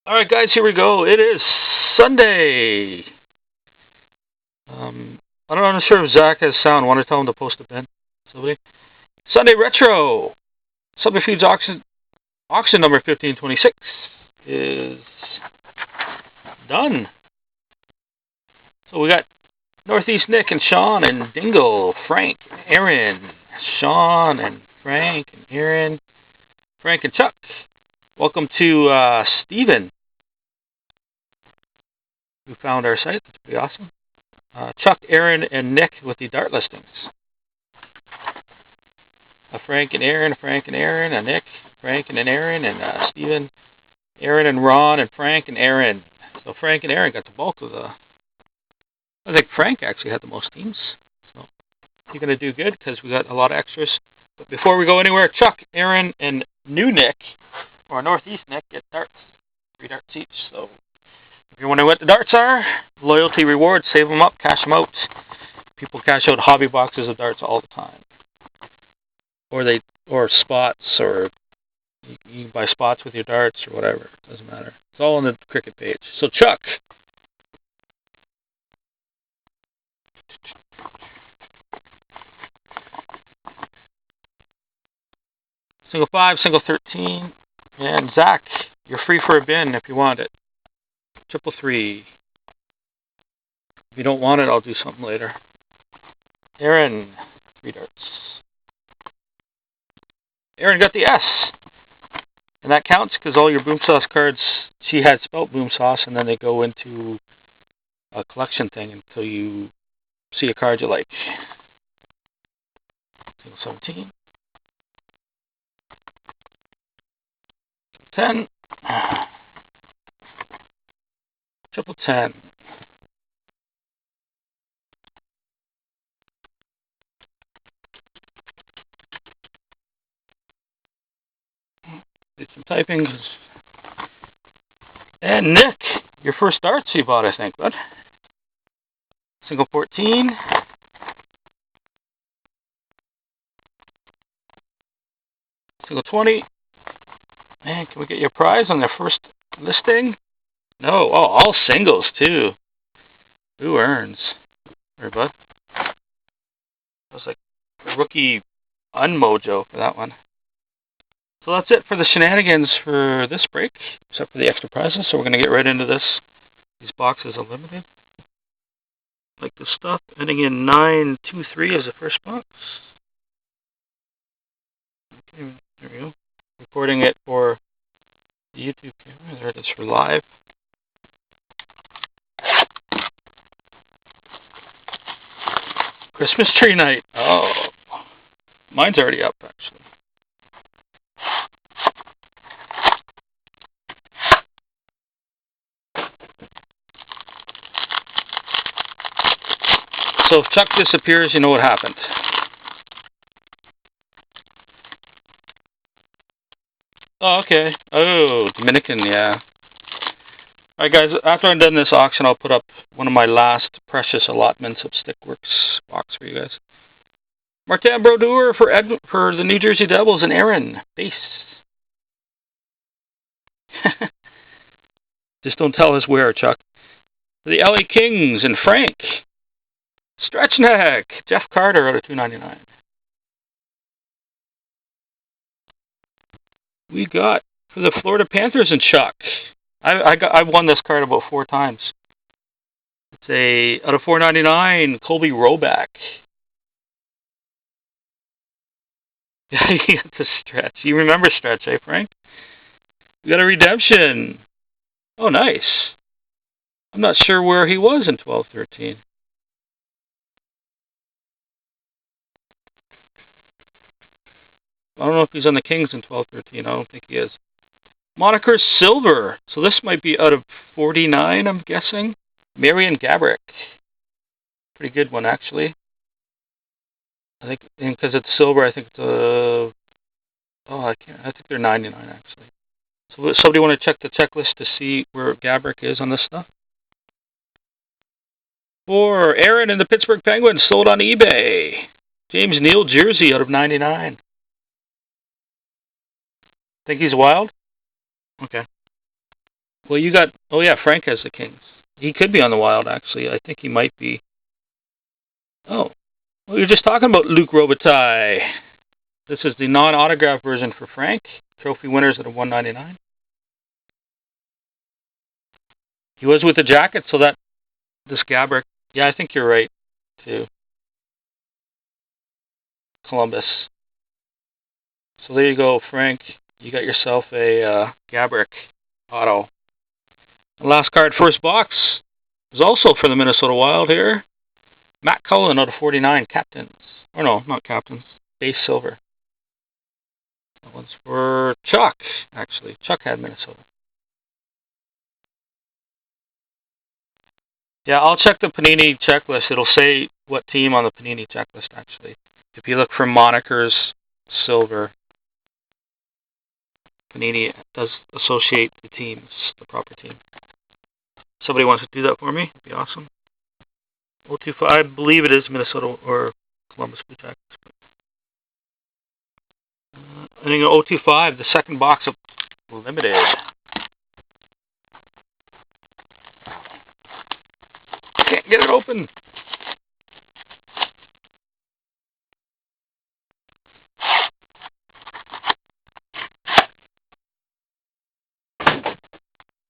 Alright guys, here we go. It is Sunday. I'm not sure if Zach has sound. Want to tell him to post a pin? Somebody? Sunday Retro. Subterfuge auction number 1526 is done. So we got Northeast Nick and Sean and Dingle, Frank, Aaron, Sean and Frank and Aaron, Frank and Chuck. Welcome to Steven, who found our site. That's pretty awesome. Chuck, Aaron, and Nick with the dart listings. Frank and Aaron, and Nick, Frank and Aaron, and Steven, Aaron and Ron, and Frank and Aaron. So Frank and Aaron got the bulk of the... I think Frank actually had the most teams. So you're going to do good because we got a lot of extras. But before we go anywhere, Chuck, Aaron, and New Nick, or Northeast Nick, get darts. 3 darts each. So if you're wondering what the darts are, loyalty rewards, save them up, cash them out. People cash out hobby boxes of darts all the time. Or spots, or you can buy spots with your darts or whatever. It doesn't matter. It's all on the cricket page. So Chuck. Single 5, single 13. And Zach, you're free for a bin if you want it. Triple 3. If you don't want it, I'll do something later. Aaron, 3 darts. Aaron got the S. And that counts because all your Boom Sauce cards, she had spelt Boom Sauce, and then they go into a collection thing until you see a card you like. Single 17. 10. Triple 10. Did some typing. And Nick, your first darts you bought, I think, bud. Single 14. Single 20. Man, can we get your prize on their first listing? No. Oh, all singles, too. Who earns? There, bud. That was like a rookie unmojo for that one. So that's it for the shenanigans for this break, except for the extra prizes. So we're going to get right into this. These boxes are limited. Like this stuff. Ending in 923 is the first box. Okay, there we go. Recording it for the YouTube camera. There it is for live. Christmas tree night. Oh, mine's already up, actually. So if Chuck disappears, you know what happened. Oh, okay. Oh, Dominican, yeah. Alright guys, after I'm done this auction, I'll put up one of my last precious allotments of Stickworks box for you guys. Martin Brodeur for the New Jersey Devils and Aaron. Base. Just don't tell us where, Chuck. For the LA Kings and Frank. Stretch neck. Jeff Carter out of 299. We got for the Florida Panthers and Chuck. I've won this card about 4 times. It's a out of 499 Colby Roback. Yeah, you got the Stretch. You remember Stretch, eh, Frank? We got a redemption. Oh, nice. I'm not sure where he was in 12-13. I don't know if he's on the Kings in 12-13. I don't think he is. Moniker Silver. So this might be out of 49, I'm guessing. Marion Gabrick. Pretty good one, actually. I think, because it's silver, I think it's I think they're 99, actually. So somebody want to check the checklist to see where Gabrick is on this stuff? For Aaron and the Pittsburgh Penguins, sold on eBay. James Neal jersey out of 99. Think he's wild? Okay. Well, you got... Oh, yeah, Frank has the Kings. He could be on the Wild, actually. I think he might be. Oh. Well, you're just talking about Luc Robitaille. This is the non-autograph version for Frank. Trophy winners at a 199. He was with the Jacket, so that... This Gabrick... Yeah, I think you're right, too. Columbus. So there you go, Frank. You got yourself a Gabrick auto. The last card, first box, is also for the Minnesota Wild here. Matt Cullen out of 49, captains. Or no, not captains. Base silver. That one's for Chuck, actually. Chuck had Minnesota. Yeah, I'll check the Panini checklist. It'll say what team on the Panini checklist, actually. If you look for monikers, silver, Panini does associate the teams, the proper team. Somebody wants to do that for me? It'd be awesome. 025, I believe it is Minnesota or Columbus Blue Jackets. I think 025, the second box of limited. Can't get it open.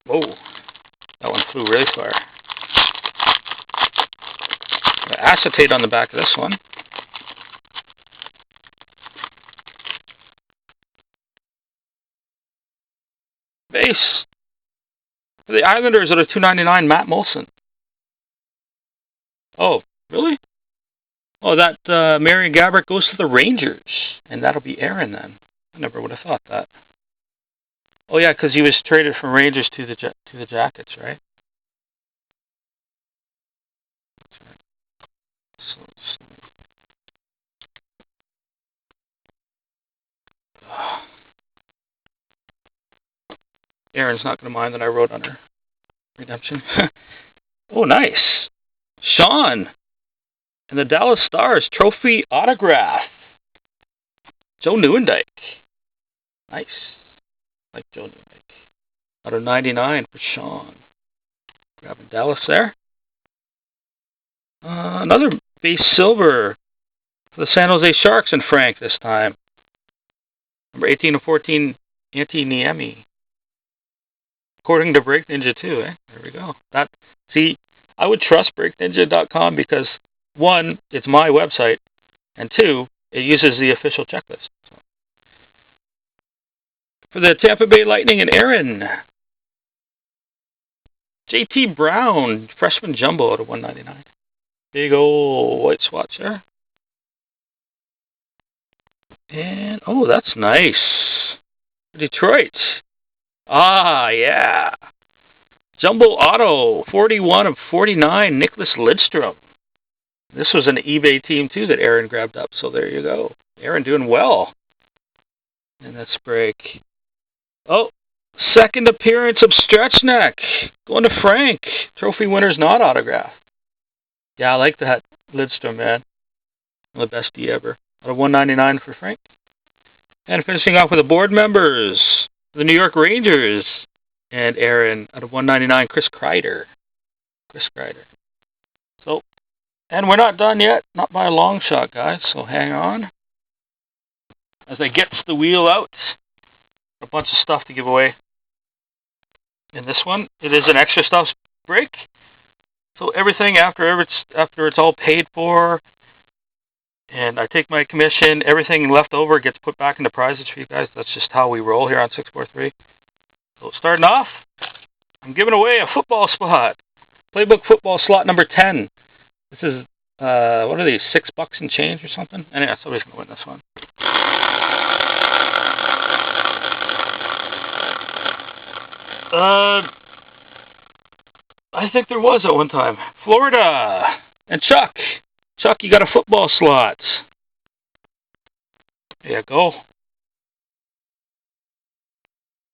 Whoa, that one flew really far. Acetate on the back of this one. Base. For the Islanders at a 299, Matt Molson. Oh, really? Oh, that Marian Gabrick goes to the Rangers. And that'll be Aaron then. I never would have thought that. Oh, yeah, because he was traded from Rangers to the Jackets, right? That's right. Aaron's not going to mind that I wrote under redemption. Oh, nice. Sean and the Dallas Stars trophy autograph. Joe Nieuwendyk. Nice. Like Joe Nieuwendyk. Out of 99 for Sean. Grabbing Dallas there. Another base silver for the San Jose Sharks and Frank this time. Number 18 of 14, Antti Niemi. According to Break Ninja too, eh? There we go. See, I would trust BreakNinja.com because, one, it's my website, and two, it uses the official checklist. So. For the Tampa Bay Lightning and Aaron, JT Brown, freshman jumbo out of 199. Big old white swatch there. And, oh, that's nice. Detroit. Ah, yeah. Jumbo Auto, 41 of 49, Nicholas Lidstrom. This was an eBay team, too, that Aaron grabbed up. So there you go. Aaron doing well in this break. Oh, second appearance of Stretchneck. Going to Frank. Trophy winner's not autograph. Yeah, I like that Lidstrom, man. One of the best D ever. Out of 199 for Frank. And finishing off with the board members. The New York Rangers. And Aaron, out of 199, Chris Kreider. So, and we're not done yet. Not by a long shot, guys. So hang on. As I get the wheel out. A bunch of stuff to give away. In this one, it is an extra stuff break. So everything after it's all paid for, and I take my commission, everything left over gets put back into prizes for you guys. That's just how we roll here on 643. So starting off, I'm giving away a football spot. Playbook football slot number 10. This is, what are these, $6 and change or something? Anyway, somebody's going to win this one. I think there was at one time. Florida. And Chuck. Chuck, you got a football slot. There you go.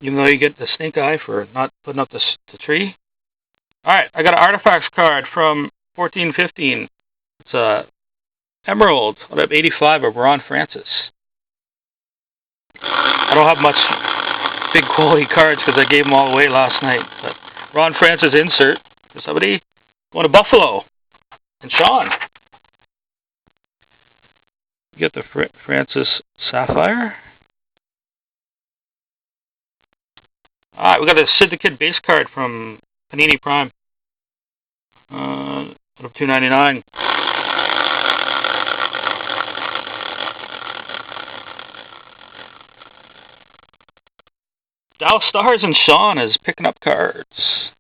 Even though you get the stink eye for not putting up the tree. Alright, I got an artifacts card from 1415. It's a Emerald out of 85 of Ron Francis. I don't have much. big quality cards because I gave them all away last night. But Ron Francis insert for somebody. Going to Buffalo. And Sean. You get the Francis Sapphire. Alright, we got a Sid the Kid base card from Panini Prime. Out of $2.99. Dallas Stars and Sean is picking up cards.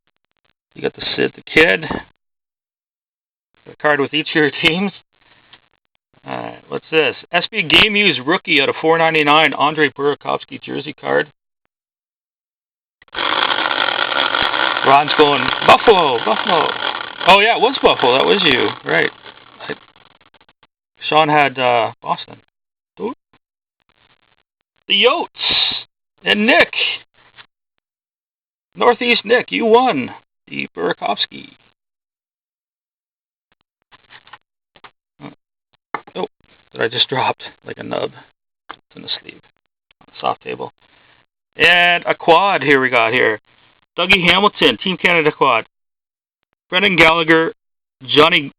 You got the Sid the Kid. A card with each of your teams. Alright, what's this? SB Game Used Rookie out of $4.99. Andre Burakovsky jersey card. Ron's going, Buffalo, Buffalo. Oh yeah, it was Buffalo. That was you. Right. Sean had Boston. Ooh. The Yotes. And Nick. Northeast Nick, you won. The Burakovsky. Oh, that I just dropped like a nub. It's in the sleeve. Soft table. And a quad here we got here. Dougie Hamilton, Team Canada quad. Brendan Gallagher, Jonathan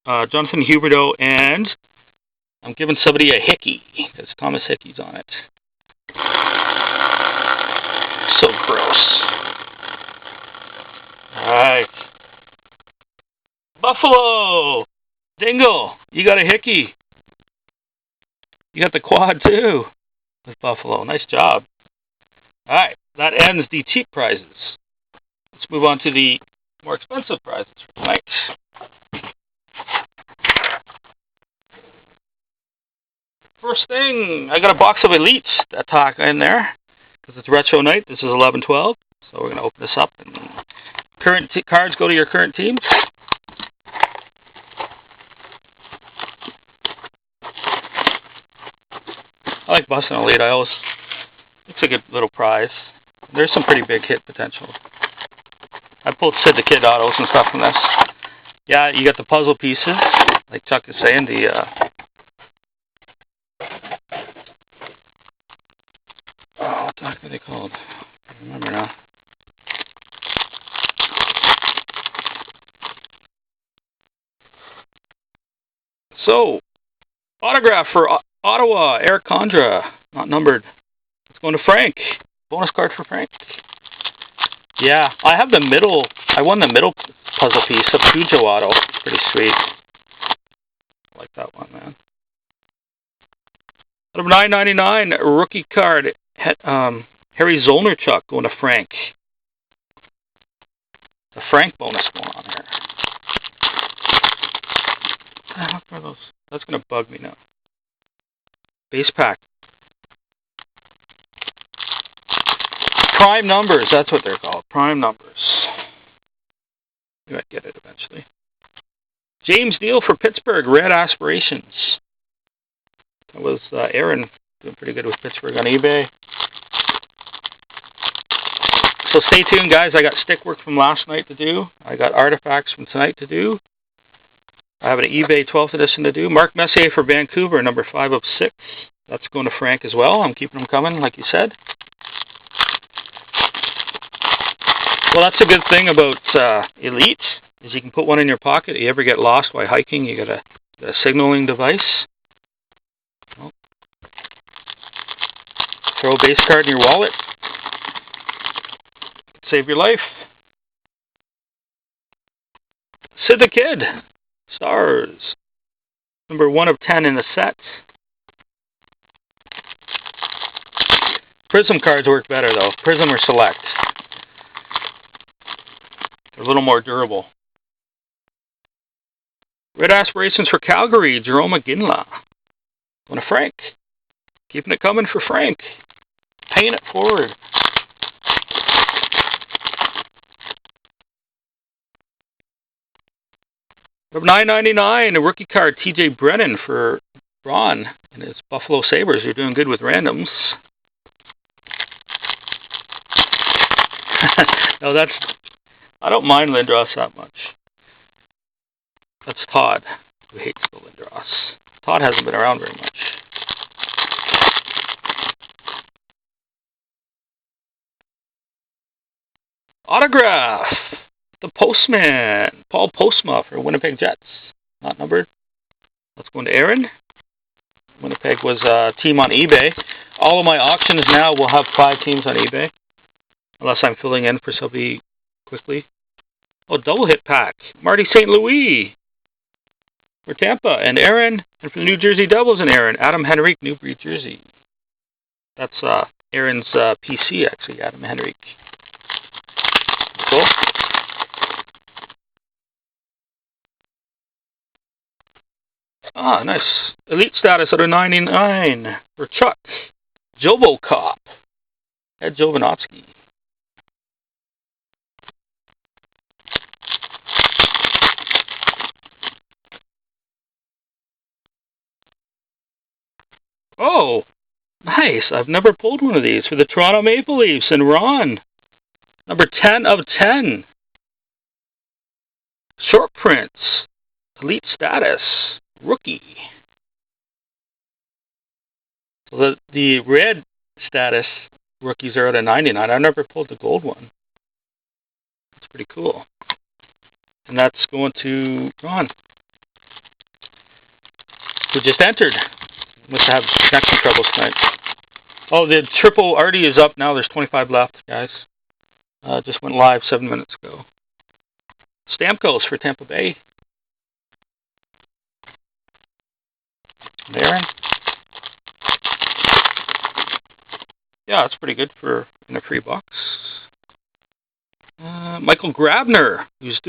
Huberdeau, and I'm giving somebody a Hickey, because Thomas Hickey's on it. So gross. Alright. Buffalo! Dingle, you got a Hickey. You got the quad too with Buffalo. Nice job. Alright, that ends the cheap prizes. Let's move on to the more expensive prizes for tonight. First thing, I got a box of Elites attack in there because it's retro night. This is 11/12, so we're going to open this up. And current cards go to your current team. I like busting Elite. It's a good little prize. There's some pretty big hit potential. I pulled Sid the Kid autos and stuff from this. Yeah, you got the puzzle pieces, like Chuck is saying. What the heck are they called? I don't remember now. So, autograph for Ottawa, Eric Condra, not numbered. It's going to Frank. Bonus card for Frank. Yeah, I have the middle. I won the middle puzzle piece of Cujo auto. Pretty sweet. I like that one, man. Out of $9.99, rookie card. Harry Zolnarchuk going to Frank. The Frank bonus going on here. What are those? That's going to bug me now. Base pack. Prime numbers, that's what they're called. Prime numbers. You might get it eventually. James Neal for Pittsburgh, Red Aspirations. That was Aaron doing pretty good with Pittsburgh on eBay. So stay tuned, guys. I got stick work from last night to do. I got artifacts from tonight to do. I have an eBay 12th edition to do. Mark Messier for Vancouver, number 5 of 6. That's going to Frank as well. I'm keeping them coming, like you said. Well, that's a good thing about Elite, is you can put one in your pocket. If you ever get lost while hiking, you got a signaling device. Oh. Throw a base card in your wallet. Save your life. Sid the Kid. Stars. Number 1 of 10 in the set. Prism cards work better, though. Prism or Select. They're a little more durable. Red Aspirations for Calgary, Jerome McGinley. Going to Frank. Keeping it coming for Frank. Paying it forward. Of $9.99, a rookie card, TJ Brennan for Ron and his Buffalo Sabres. You're doing good with randoms. No, I don't mind Lindros that much. That's Todd, who hates the Lindros. Todd hasn't been around very much. Autograph. The Postman. Paul Postma for Winnipeg Jets. Not numbered. Let's go into Aaron. Winnipeg was a team on eBay. All of my auctions now will have 5 teams on eBay. Unless I'm filling in for somebody quickly. Oh, double hit pack. Marty St. Louis for Tampa. And Aaron. And for the New Jersey Devils and Aaron. Adam Henrique, Newbury, Jersey. That's Aaron's PC, actually. Adam Henrique. Cool. Ah, nice. Elite status out of 99 for Chuck. Jobo Cop. Ed Jovanovski. Oh, nice. I've never pulled one of these for the Toronto Maple Leafs and Ron. Number 10 of 10. Short prints. Elite status. Rookie. So the red status rookies are out of 99. I've never pulled the gold one. That's pretty cool. And that's going to Ron, who just entered. Must have connection troubles tonight. Oh, the triple Artie is up now. There's 25 left, guys. Just went live 7 minutes ago. Stamkos for Tampa Bay. Aaron. Yeah, that's pretty good for in a free box. Michael Grabner, who's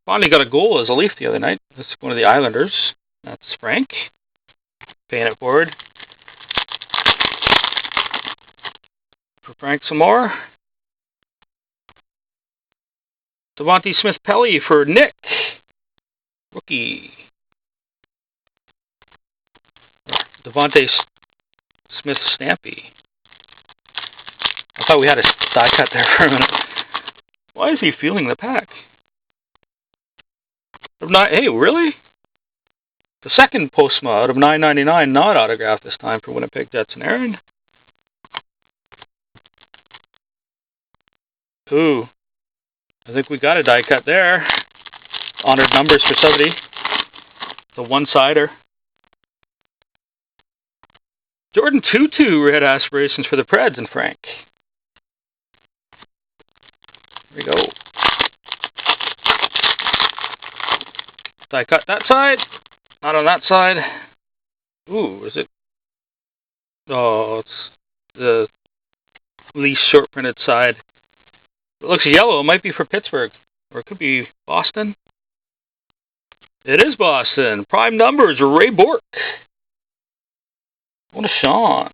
finally got a goal as a Leaf the other night. This is one of the Islanders. That's Frank. Paying it forward. For Frank some more. Devontae Smith-Pelly for Nick. Rookie. Devontae Smith-Stampy. I thought we had a die cut there for a minute. Why is he feeling the pack? Hey, really? The second Postma out of $9.99, not autographed this time for Winnipeg Jets and Aaron. Ooh. I think we got a die cut there. Honored numbers for somebody. The one-sider. Jordan Tutu red aspirations for the Preds and Frank. There we go. Die cut that side. Not on that side. Ooh, is it? Oh, it's the least short printed side. It looks yellow. It might be for Pittsburgh. Or it could be Boston. It is Boston. Prime numbers, Ray Bork. What a Sean.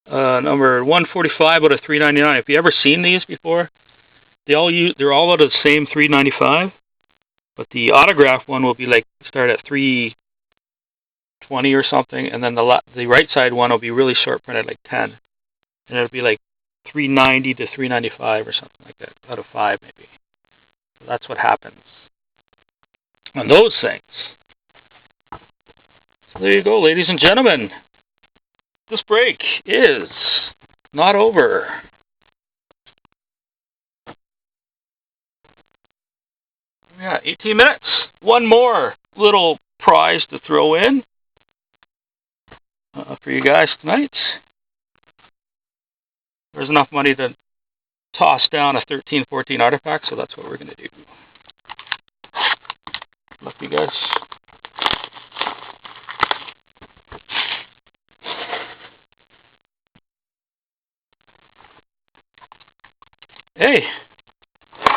Number 145 out of 399. If you ever seen these before, they're all out of the same 395. But the autograph one will be like start at 320 or something, and then the right side one will be really short printed, like 10, and it'll be like 390 to 395 or something like that, out of 5 maybe. So that's what happens on those things. So there you go, ladies and gentlemen. This break is not over. Yeah, 18 minutes. One more little prize to throw in for you guys tonight. There's enough money to toss down a 13-14 artifact, so that's what we're going to do. Luck you guys. Hey,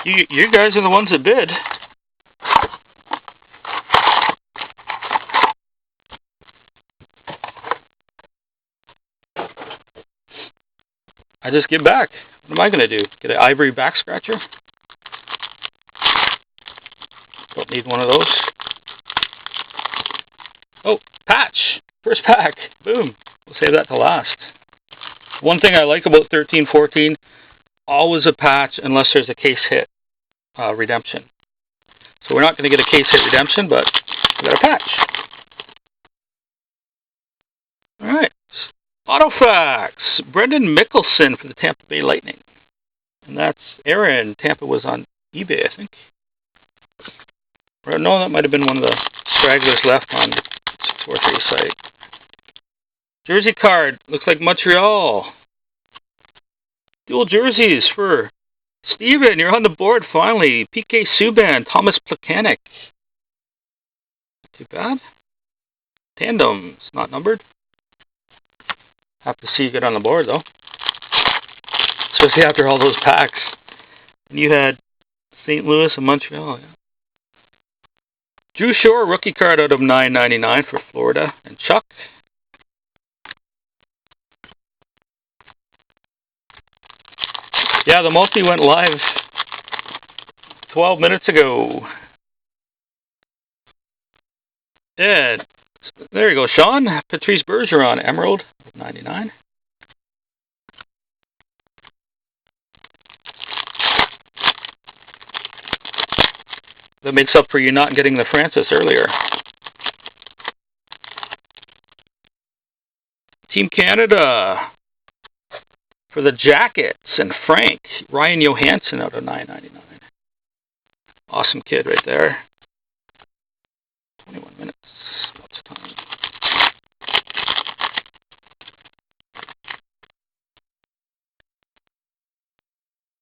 you guys are the ones that bid. I just give back. What am I going to do? Get an ivory back scratcher? Don't need one of those. Oh, patch! First pack. Boom. We'll save that to last. One thing I like about 13-14, always a patch unless there's a case hit redemption. So we're not going to get a case hit redemption, but we got a patch. All right. Autofax. Brendan Mickelson for the Tampa Bay Lightning. And that's Aaron. Tampa was on eBay, I think. Or no, that might have been one of the stragglers left on 643 site. Jersey card. Looks like Montreal. Dual jerseys for Steven. You're on the board finally. PK Subban. Thomas Plekanec. Not too bad. Tandems. Not numbered. Have to see you get on the board, though. Especially after all those packs. And you had St. Louis and Montreal. Yeah. Drew Shore, rookie card out of $9.99 for Florida. And Chuck. Yeah, the multi went live 12 minutes ago. And there you go, Sean. Patrice Bergeron, Emerald, 99. That makes up for you not getting the Francis earlier. Team Canada for the Jackets and Frank. Ryan Johansson out of $9.99. Awesome kid right there. 21 minutes. Lots of time.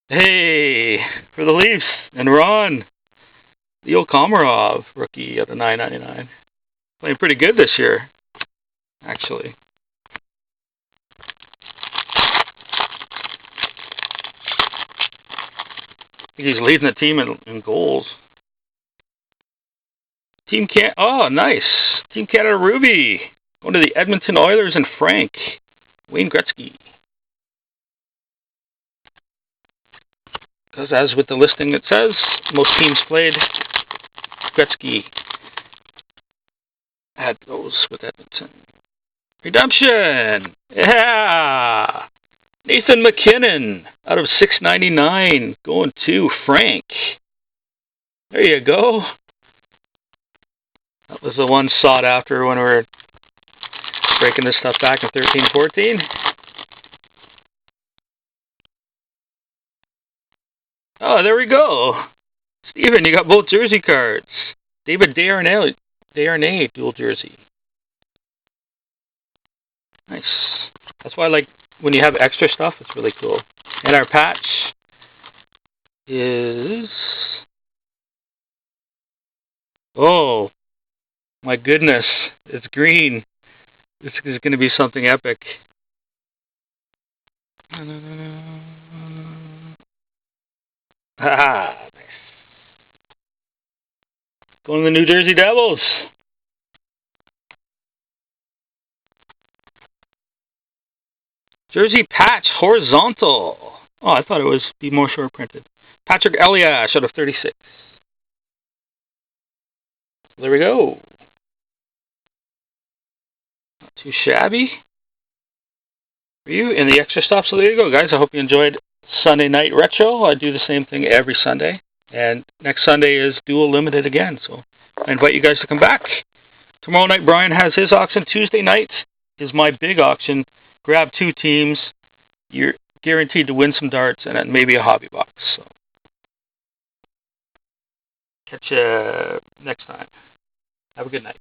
Hey, for the Leafs and Ron. Leo Komarov, rookie out of $9.99. Playing pretty good this year, actually. I think he's leading the team in goals. Oh, nice. Team Canada Ruby. Going to the Edmonton Oilers and Frank. Wayne Gretzky. Because as with the listing it says, most teams played, Gretzky had those with Edmonton. Redemption! Yeah! Nathan McKinnon out of $6.99 going to Frank. There you go. That was the one sought after when we were breaking this stuff back in 13-14. Oh, there we go. Steven, you got both jersey cards. David Desharnais dual jersey. Nice. That's why I like when you have extra stuff, it's really cool. And our patch is... Oh, my goodness. It's green. This is going to be something epic. Haha. Nice. Going to the New Jersey Devils. Jersey patch horizontal. Oh, I thought it was be more short printed. Patrick Elias out of 36. There we go. Not too shabby for you in the extra stuff. So there you go, guys. I hope you enjoyed Sunday Night Retro. I do the same thing every Sunday. And next Sunday is Dual Limited again. So I invite you guys to come back. Tomorrow night, Brian has his auction. Tuesday night is my big auction. Grab 2 teams. You're guaranteed to win some darts and then maybe a hobby box. So catch you next time. Have a good night.